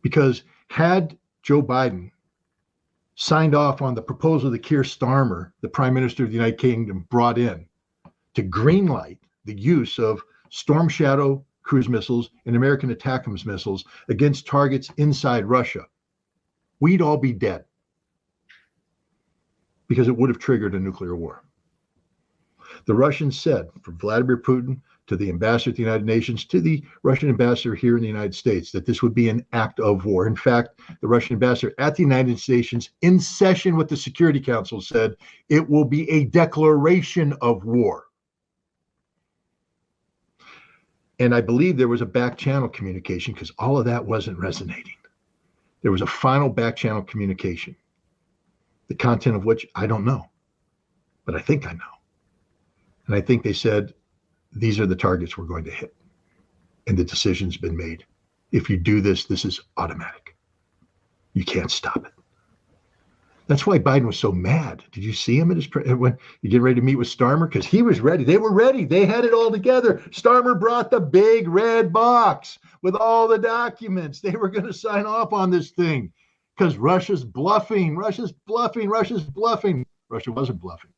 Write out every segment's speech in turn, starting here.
Because had Joe Biden signed off on the proposal that Keir Starmer, the Prime Minister of the United Kingdom, brought in to greenlight the use of Storm Shadow cruise missiles and American ATACMS missiles against targets inside Russia, we'd all be dead, because it would have triggered a nuclear war. The Russians said, from Vladimir Putin to the ambassador at the United Nations to the Russian ambassador here in the United States, that this would be an act of war. In fact, the Russian ambassador at the United Nations, in session with the Security Council, said it will be a declaration of war. And I believe there was a back channel communication, because all of that wasn't resonating. There was a final back channel communication, the content of which I don't know, but I think I know. And I think they said, these are the targets we're going to hit. And the decision's been made. If you do this, this is automatic. You can't stop it. That's why Biden was so mad. Did you see him at his when you get ready to meet with Starmer? Because he was ready. They were ready. They had it all together. Starmer brought the big red box with all the documents. They were going to sign off on this thing because Russia's bluffing. Russia's bluffing. Russia's bluffing. Russia wasn't bluffing.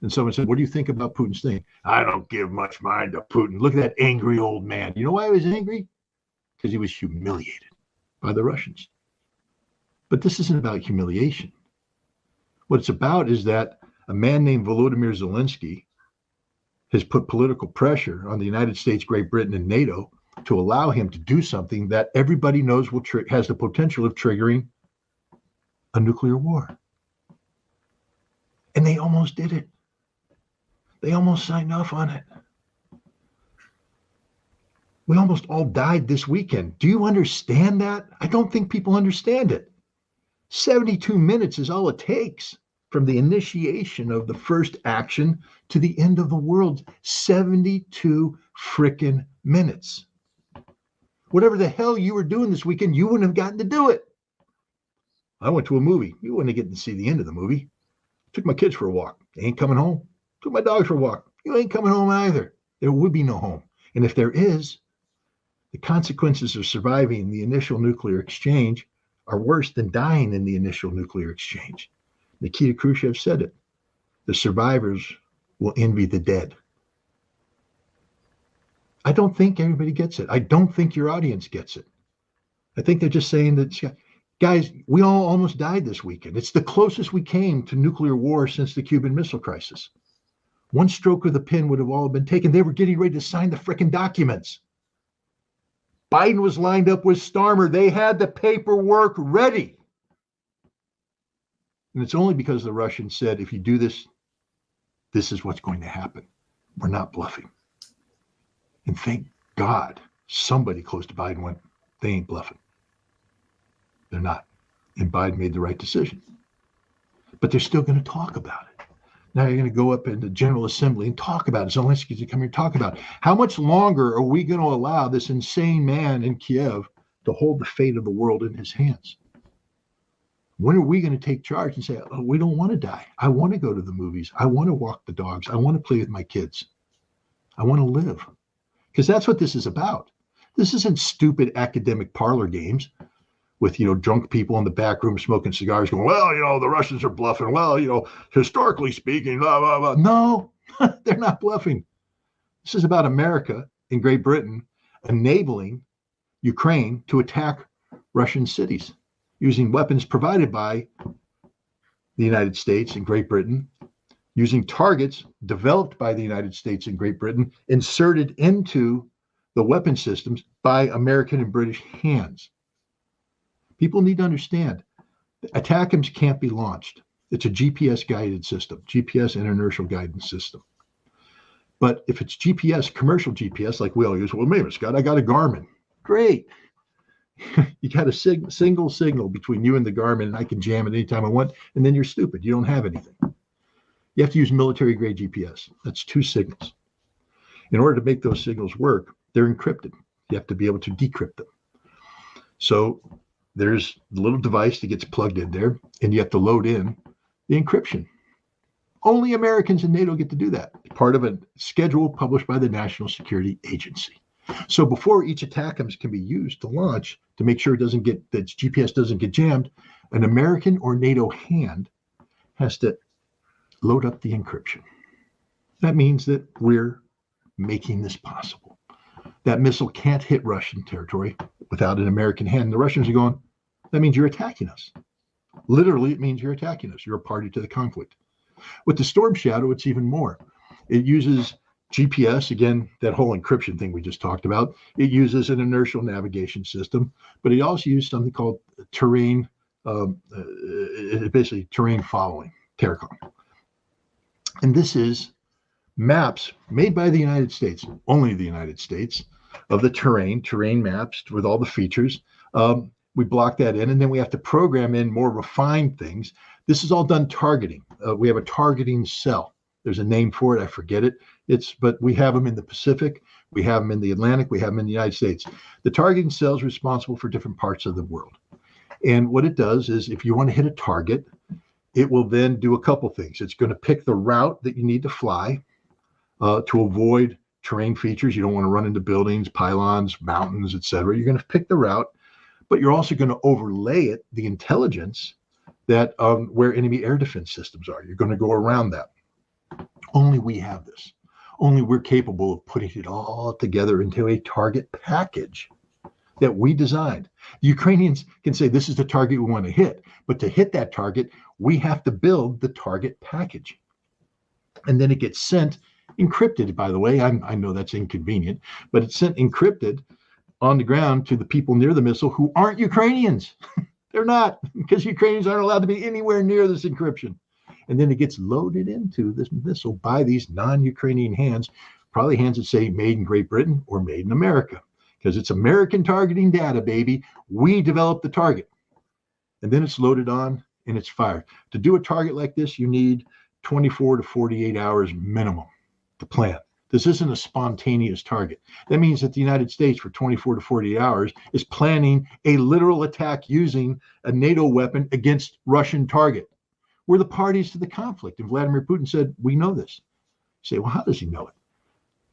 And someone said, what do you think about Putin's thing? I don't give much mind to Putin. Look at that angry old man. You know why he was angry? Because he was humiliated by the Russians. But this isn't about humiliation. What it's about is that a man named Volodymyr Zelensky has put political pressure on the United States, Great Britain, and NATO to allow him to do something that everybody knows will has the potential of triggering a nuclear war. And they almost did it. They almost signed off on it. We almost all died this weekend. Do you understand that? I don't think people understand it. 72 minutes is all it takes from the initiation of the first action to the end of the world. 72 frickin' minutes. Whatever the hell you were doing this weekend, you wouldn't have gotten to do it. I went to a movie. You wouldn't have gotten to see the end of the movie. Took my kids for a walk. They ain't coming home. Took my dogs for a walk. You ain't coming home either. There would be no home. And if there is, the consequences of surviving the initial nuclear exchange are worse than dying in the initial nuclear exchange. Nikita Khrushchev said it. The survivors will envy the dead. I don't think everybody gets it. I don't think your audience gets it. I think they're just saying that, guys, we all almost died this weekend. It's the closest we came to nuclear war since the Cuban Missile Crisis. One stroke of the pen would have all been taken. They were getting ready to sign the frickin' documents. Biden was lined up with Starmer. They had the paperwork ready. And it's only because the Russians said, if you do this, this is what's going to happen. We're not bluffing. And thank God somebody close to Biden went, they ain't bluffing. They're not. And Biden made the right decision. But they're still going to talk about it. Now you're going to go up in the General Assembly and talk about it. Zelensky's going to come here and talk about it. How much longer are we going to allow this insane man in Kiev to hold the fate of the world in his hands? When are we going to take charge and say, oh, we don't want to die. I want to go to the movies. I want to walk the dogs. I want to play with my kids. I want to live. Because that's what this is about. This isn't stupid academic parlor games with, drunk people in the back room smoking cigars going, well, the Russians are bluffing. Well, historically speaking, blah, blah, blah. No, they're not bluffing. This is about America and Great Britain enabling Ukraine to attack Russian cities using weapons provided by the United States and Great Britain, using targets developed by the United States and Great Britain, inserted into the weapon systems by American and British hands. People need to understand, ATACMS can't be launched. It's a GPS-guided system, GPS and inertial guidance system. But if it's GPS, commercial GPS, like we all use, well, maybe Scott, I got a Garmin. Great. You got a single signal between you and the Garmin, and I can jam it anytime I want, and then you're stupid. You don't have anything. You have to use military-grade GPS. That's 2 signals. In order to make those signals work, they're encrypted. You have to be able to decrypt them. So there's a little device that gets plugged in there, and you have to load in the encryption. Only Americans and NATO get to do that. Part of a schedule published by the National Security Agency. So before each ATACMS can be used to launch, to make sure that its GPS doesn't get jammed, an American or NATO hand has to load up the encryption. That means that we're making this possible. That missile can't hit Russian territory without an American hand. The Russians are going, that means you're attacking us. Literally, it means you're attacking us. You're a party to the conflict. With the Storm Shadow, it's even more. It uses GPS, again, that whole encryption thing we just talked about. It uses an inertial navigation system, but it also uses something called terrain, basically terrain following, TERCOM. And this is maps made by the United States, only the United States, of the terrain maps with all the features. We block that in, and then we have to program in more refined things. This is all done targeting. We have a targeting cell. There's a name for it. I forget it. But we have them in the Pacific. We have them in the Atlantic. We have them in the United States. The targeting cell is responsible for different parts of the world. And what it does is if you want to hit a target, it will then do a couple things. It's going to pick the route that you need to fly to avoid terrain features. You don't want to run into buildings, pylons, mountains, etc. You're going to pick the route, but you're also going to overlay it, the intelligence that where enemy air defense systems are. You're going to go around that. Only we have this. Only we're capable of putting it all together into a target package that we designed. The Ukrainians can say this is the target we want to hit, but to hit that target, we have to build the target package. And then it gets sent encrypted, by the way. I know that's inconvenient, but it's sent encrypted on the ground to the people near the missile who aren't Ukrainians. They're not, because Ukrainians aren't allowed to be anywhere near this encryption. And then it gets loaded into this missile by these non-Ukrainian hands, probably hands that say made in Great Britain or made in America, because it's American targeting data, baby. We developed the target. And then it's loaded on and it's fired. To do a target like this, you need 24 to 48 hours minimum to plan. This isn't a spontaneous target. That means that the United States for 24 to 48 hours is planning a literal attack using a NATO weapon against Russian target. We're the parties to the conflict. And Vladimir Putin said, we know this. You say, well, how does he know it?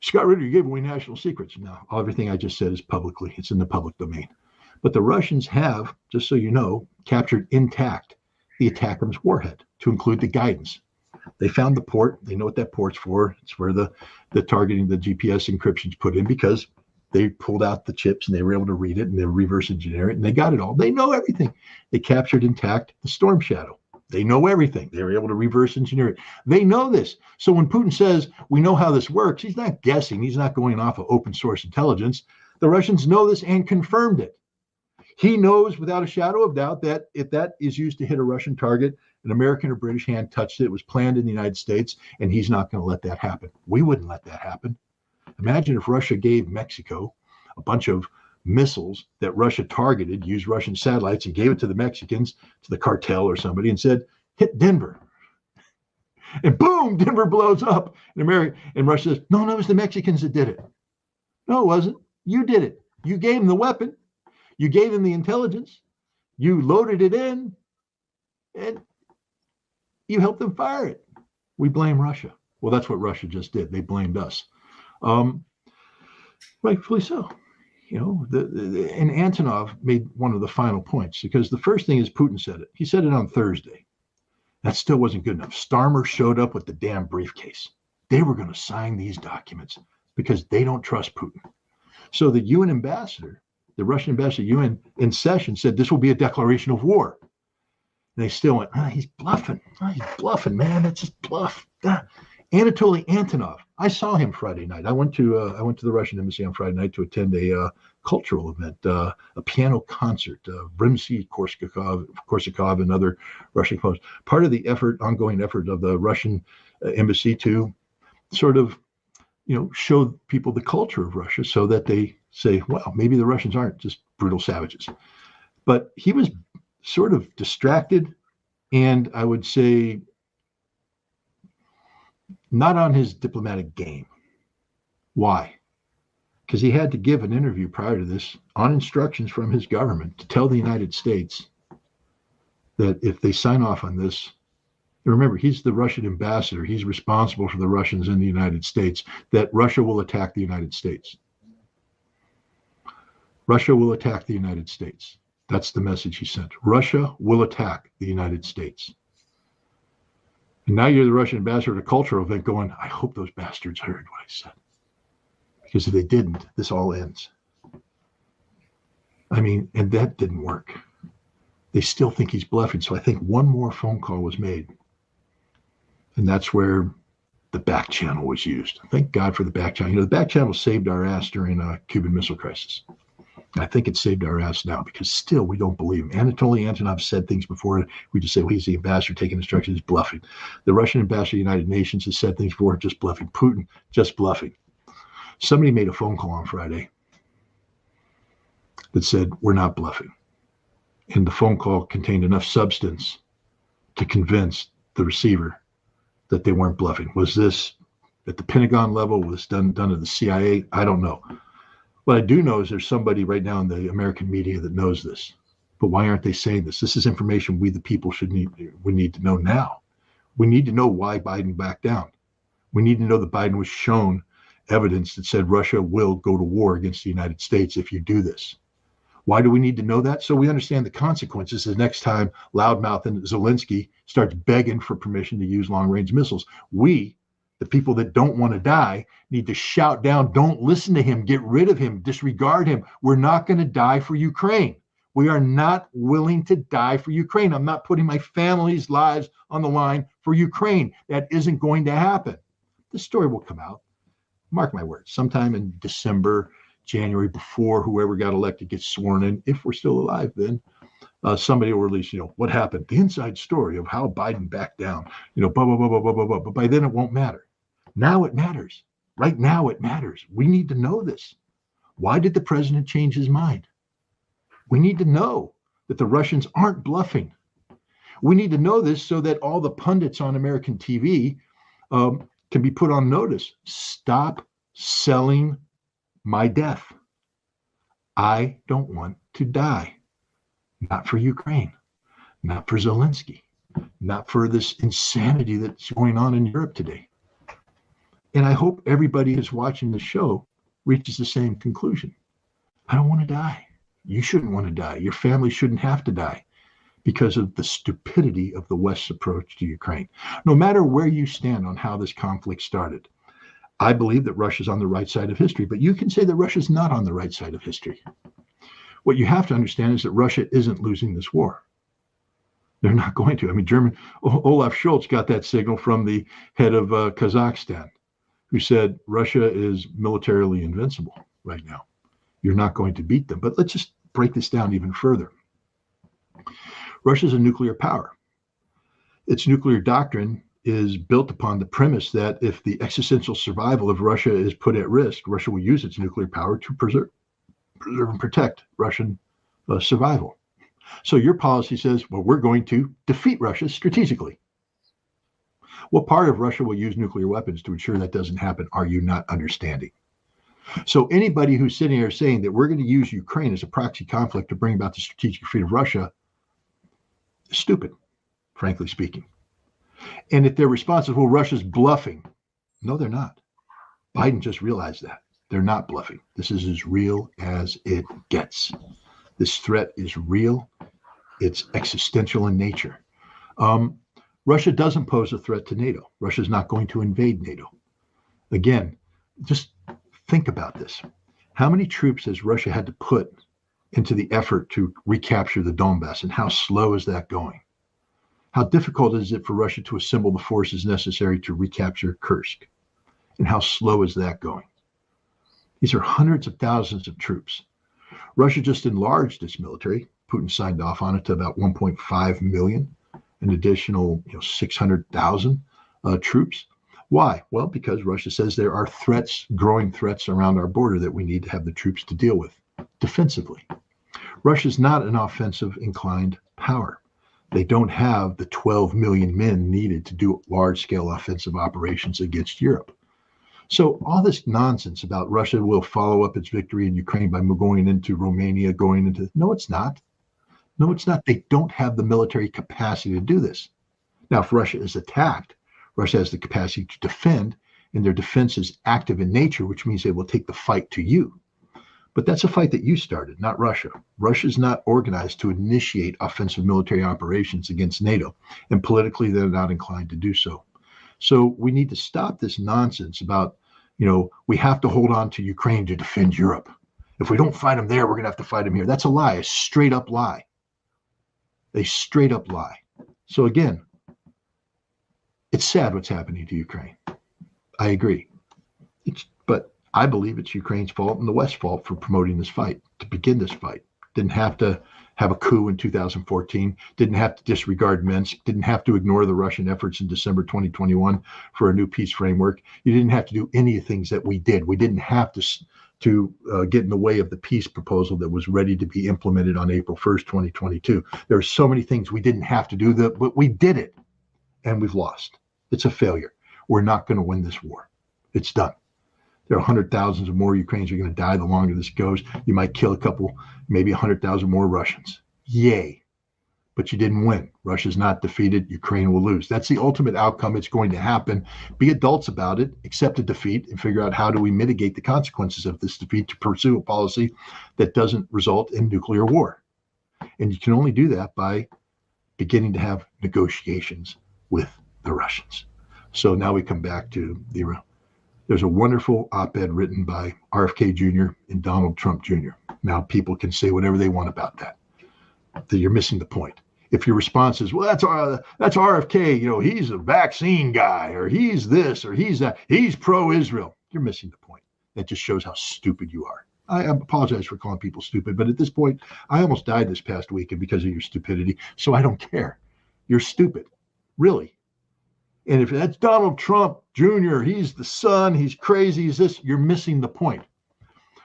Scott Ritter, you gave away national secrets. No, everything I just said is publicly. It's in the public domain. But the Russians have, just so you know, captured intact the ATACMS warhead to include the guidance. They found the port. They know what that port's for. It's where the targeting, the GPS encryption's put in, because they pulled out the chips and they were able to read it and they reverse engineer it and they got it all. They know everything. They captured intact the Storm Shadow. They know everything. They were able to reverse engineer it. They know this. So when Putin says, we know how this works, he's not guessing. He's not going off of open source intelligence. The Russians know this and confirmed it. He knows without a shadow of doubt that if that is used to hit a Russian target, an American or British hand touched it. It was planned in the United States, and he's not going to let that happen. We wouldn't let that happen. Imagine if Russia gave Mexico a bunch of missiles that Russia targeted, used Russian satellites, and gave it to the Mexicans, to the cartel or somebody, and said, hit Denver. And boom, Denver blows up. And Russia says, no, it was the Mexicans that did it. No, it wasn't. You did it. You gave them the weapon. You gave them the intelligence. You loaded it in. And you helped them fire it. We blame Russia. Well, that's what Russia just did. They blamed us. Rightfully so. You know, and Antonov made one of the final points, because the first thing is Putin said it. He said it on Thursday. That still wasn't good enough. Starmer showed up with the damn briefcase. They were going to sign these documents because they don't trust Putin. So the UN ambassador, the Russian ambassador, UN in session, said this will be a declaration of war. And they still went, he's bluffing. He's bluffing, man. That's just bluff. Anatoly Antonov. I saw him Friday night. I went to the Russian embassy on Friday night to attend a cultural event, a piano concert. Rimsky-Korsakov, and other Russian composers. Part of the ongoing effort of the Russian embassy to sort of, show people the culture of Russia, so that they say, well, maybe the Russians aren't just brutal savages. But he was sort of distracted, and I would say not on his diplomatic game. Why? Because he had to give an interview prior to this on instructions from his government to tell the United States that if they sign off on this, remember, he's the Russian ambassador. He's responsible for the Russians in the United States, that Russia will attack the United States. Russia will attack the United States. That's the message he sent. Russia will attack the United States. And now you're the Russian ambassador at a cultural event going, I hope those bastards heard what I said. Because if they didn't, this all ends. I mean, and that didn't work. They still think he's bluffing. So I think one more phone call was made. And that's where the back channel was used. Thank God for the back channel. You know, the back channel saved our ass during a Cuban Missile Crisis. I think it saved our ass now because still we don't believe him. Anatoly Antonov said things before. We just say, well, he's the ambassador taking instructions, bluffing. The Russian ambassador to the United Nations has said things before, just bluffing. Putin, just bluffing. Somebody made a phone call on Friday that said, we're not bluffing. And the phone call contained enough substance to convince the receiver that they weren't bluffing. Was this at the Pentagon level? Was this done at the CIA? I don't know. What I do know is there's somebody right now in the American media that knows this. But why aren't they saying this? This is information we, the people, we need to know now. We need to know why Biden backed down. We need to know that Biden was shown evidence that said Russia will go to war against the United States if you do this. Why do we need to know that? So we understand the consequences the next time loudmouth and Zelensky starts begging for permission to use long-range missiles. We, the people that don't want to die, need to shout down, don't listen to him, get rid of him, disregard him. We're not going to die for Ukraine. We are not willing to die for Ukraine. I'm not putting my family's lives on the line for Ukraine. That isn't going to happen. The story will come out. Mark my words, sometime in December, January, before whoever got elected gets sworn in, if we're still alive then, somebody will release, what happened, the inside story of how Biden backed down, blah, blah, blah, blah, blah, blah, blah. But by then it won't matter. Now it matters. Right now it matters. We need to know this. Why did the president change his mind? We need to know that the Russians aren't bluffing. We need to know this so that all the pundits on American TV can be put on notice. Stop selling my death. I don't want to die. Not for Ukraine, not for Zelensky, not for this insanity that's going on in Europe today. And I hope everybody who's watching the show reaches the same conclusion. I don't want to die. You shouldn't want to die. Your family shouldn't have to die because of the stupidity of the West's approach to Ukraine. No matter where you stand on how this conflict started, I believe that Russia's on the right side of history, but you can say that Russia's not on the right side of history. What you have to understand is that Russia isn't losing this war. They're not going to. I mean, Olaf Scholz got that signal from the head of Kazakhstan, who said Russia is militarily invincible right now. You're not going to beat them. But let's just break this down even further. Russia's a nuclear power. Its nuclear doctrine is built upon the premise that if the existential survival of Russia is put at risk, Russia will use its nuclear power to preserve and protect Russian survival. So your policy says, well, we're going to defeat Russia strategically. What part of Russia will use nuclear weapons to ensure that doesn't happen? Are you not understanding? So anybody who's sitting here saying that we're going to use Ukraine as a proxy conflict to bring about the strategic defeat of Russia is stupid, frankly speaking. And if their response is, well, Russia's bluffing. No, they're not. Biden just realized that. They're not bluffing. This is as real as it gets. This threat is real. It's existential in nature. Russia doesn't pose a threat to NATO. Russia's not going to invade NATO. Again, just think about this. How many troops has Russia had to put into the effort to recapture the Donbass, and how slow is that going? How difficult is it for Russia to assemble the forces necessary to recapture Kursk? And how slow is that going? These are hundreds of thousands of troops. Russia just enlarged its military. Putin signed off on it to about 1.5 million, an additional 600,000 troops. Why? Well, because Russia says there are threats, growing threats around our border that we need to have the troops to deal with defensively. Russia's not an offensive inclined power. They don't have the 12 million men needed to do large-scale offensive operations against Europe. So all this nonsense about Russia will follow up its victory in Ukraine by going into Romania, no, it's not. No, it's not. They don't have the military capacity to do this. Now, if Russia is attacked, Russia has the capacity to defend, and their defense is active in nature, which means they will take the fight to you. But that's a fight that you started, not Russia. Russia's not organized to initiate offensive military operations against NATO, and politically they're not inclined to do so. So we need to stop this nonsense about, we have to hold on to Ukraine to defend Europe. If we don't fight them there, we're going to have to fight them here. That's a lie, a straight up lie. A straight up lie. So again, it's sad what's happening to Ukraine. I agree. But I believe it's Ukraine's fault and the West's fault for promoting this fight, to begin this fight. Didn't have to have a coup in 2014, didn't have to disregard Minsk, didn't have to ignore the Russian efforts in December 2021 for a new peace framework. You didn't have to do any of the things that we did. We didn't have to get in the way of the peace proposal that was ready to be implemented on April 1st, 2022. There are so many things we didn't have to do, but we did it, and we've lost. It's a failure. We're not going to win this war. It's done. There are 100,000 of more Ukrainians are going to die the longer this goes. You might kill a couple, maybe 100,000 more Russians. Yay. But you didn't win. Russia's not defeated. Ukraine will lose. That's the ultimate outcome. It's going to happen. Be adults about it. Accept a defeat and figure out how do we mitigate the consequences of this defeat to pursue a policy that doesn't result in nuclear war. And you can only do that by beginning to have negotiations with the Russians. So now we come back to there's a wonderful op-ed written by RFK Jr. and Donald Trump Jr. Now people can say whatever they want about that. That you're missing the point. If your response is, well, that's RFK, he's a vaccine guy, or he's this, or he's that, he's pro-Israel, you're missing the point. That just shows how stupid you are. I apologize for calling people stupid, but at this point, I almost died this past weekend because of your stupidity, so I don't care. You're stupid, really. And if that's Donald Trump Jr., he's the son, he's crazy, he's this, you're missing the point.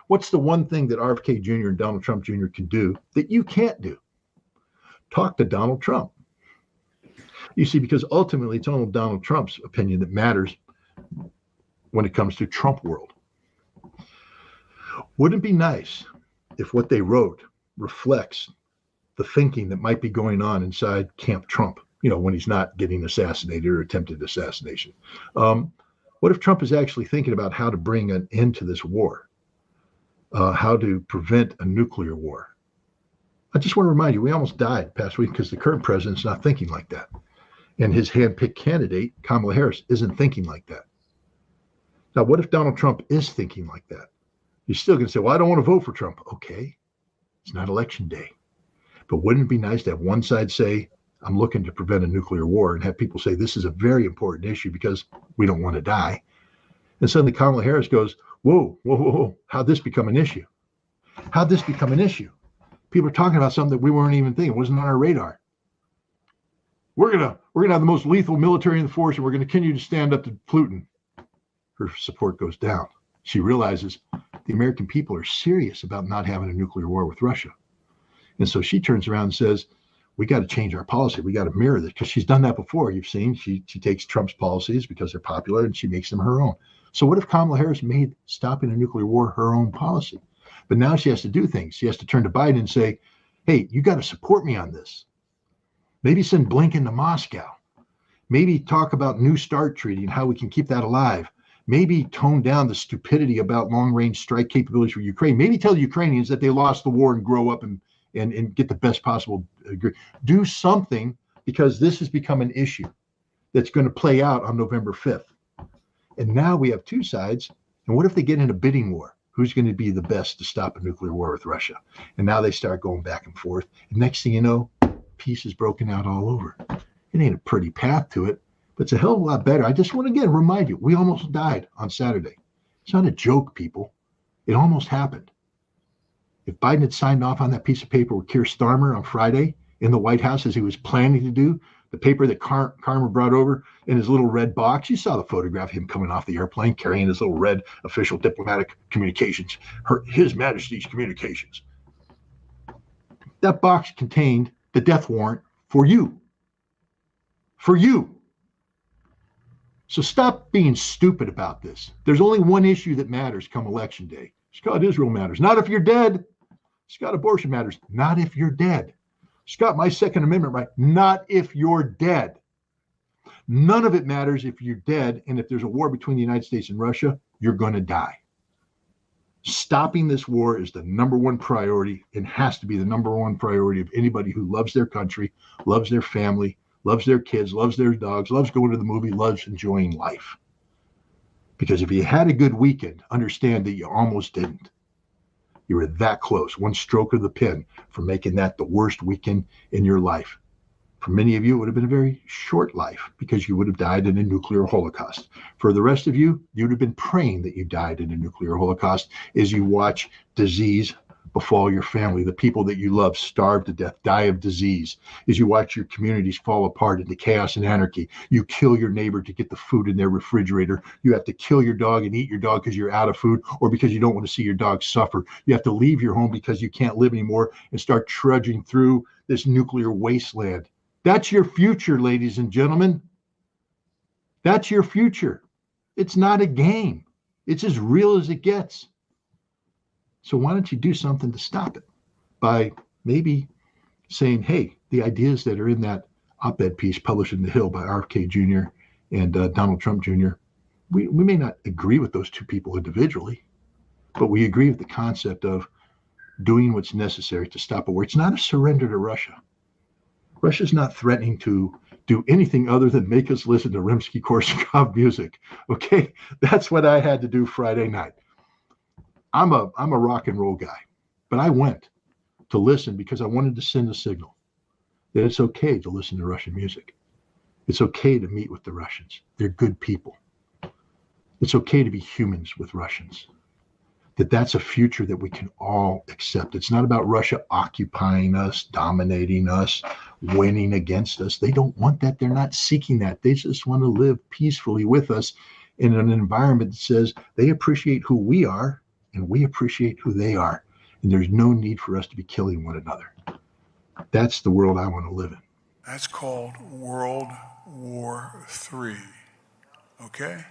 What's the one thing that RFK Jr. and Donald Trump Jr. can do that you can't do? Talk to Donald Trump. You see, because ultimately it's only Donald Trump's opinion that matters when it comes to Trump world. Wouldn't it be nice if what they wrote reflects the thinking that might be going on inside Camp Trump, when he's not getting assassinated or attempted assassination? What if Trump is actually thinking about how to bring an end to this war? How to prevent a nuclear war? I just want to remind you, we almost died past week because the current president's not thinking like that. And his hand-picked candidate, Kamala Harris, isn't thinking like that. Now, what if Donald Trump is thinking like that? You're still going to say, well, I don't want to vote for Trump. Okay, it's not election day. But wouldn't it be nice to have one side say, I'm looking to prevent a nuclear war, and have people say, this is a very important issue because we don't want to die. And suddenly Kamala Harris goes, whoa, how'd this become an issue? How'd this become an issue? People are talking about something that we weren't even thinking. It wasn't on our radar. We're gonna have the most lethal military in the force, and we're going to continue to stand up to Putin. Her support goes down. She realizes the American people are serious about not having a nuclear war with Russia. And so she turns around and says, we got to change our policy. We got to mirror this, because she's done that before. You've seen she takes Trump's policies because they're popular and she makes them her own. So what if Kamala Harris made stopping a nuclear war her own policy? But now she has to do things. She has to turn to Biden and say, hey, you got to support me on this. Maybe send Blinken to Moscow. Maybe talk about New START treaty and how we can keep that alive. Maybe tone down the stupidity about long-range strike capabilities for Ukraine. Maybe tell the Ukrainians that they lost the war and grow up and get the best possible. Do something, because this has become an issue that's going to play out on November 5th. And now we have two sides. And what if they get in a bidding war? Who's going to be the best to stop a nuclear war with Russia? And now they start going back and forth. And next thing you know, peace is broken out all over. It ain't a pretty path to it, but it's a hell of a lot better. I just want to again remind you, we almost died on Saturday. It's not a joke, people. It almost happened. If Biden had signed off on that piece of paper with Keir Starmer on Friday in the White House, as he was planning to do, the paper that Karmer brought over in his little red box, you saw the photograph of him coming off the airplane carrying his little red official diplomatic communications, His Majesty's communications. That box contained the death warrant for you. For you. So stop being stupid about this. There's only one issue that matters come election day. Scott, Israel matters. Not if you're dead. Scott, abortion matters. Not if you're dead. Scott, my Second Amendment right. Not if you're dead. None of it matters if you're dead. And if there's a war between the United States and Russia, you're going to die. Stopping this war is the number one priority and has to be the number one priority of anybody who loves their country, loves their family, loves their kids, loves their dogs, loves going to the movie, loves enjoying life. Because if you had a good weekend, understand that you almost didn't. You were that close, one stroke of the pen from making that the worst weekend in your life. For many of you, it would have been a very short life because you would have died in a nuclear holocaust. For the rest of you, you would have been praying that you died in a nuclear holocaust as you watch disease befall your family, the people that you love starve to death, die of disease, as you watch your communities fall apart into chaos and anarchy. You kill your neighbor to get the food in their refrigerator. You have to kill your dog and eat your dog because you're out of food or because you don't want to see your dog suffer. You have to leave your home because you can't live anymore and start trudging through this nuclear wasteland. That's your future, ladies and gentlemen. That's your future. It's not a game. It's as real as it gets. So why don't you do something to stop it by maybe saying, hey, the ideas that are in that op-ed piece published in The Hill by RFK Jr. and Donald Trump Jr., we may not agree with those two people individually, but we agree with the concept of doing what's necessary to stop a war. It's not a surrender to Russia. Russia's not threatening to do anything other than make us listen to Rimsky-Korsakov music. Okay, that's what I had to do Friday night. I'm a rock and roll guy, but I went to listen because I wanted to send a signal that it's okay to listen to Russian music. It's okay to meet with the Russians. They're good people. It's okay to be humans with Russians. That's a future that we can all accept. It's not about Russia occupying us, dominating us, winning against us. They don't want that. They're not seeking that. They just want to live peacefully with us in an environment that says they appreciate who we are and we appreciate who they are. And there's no need for us to be killing one another. That's the world I want to live in. That's called World War III. Okay?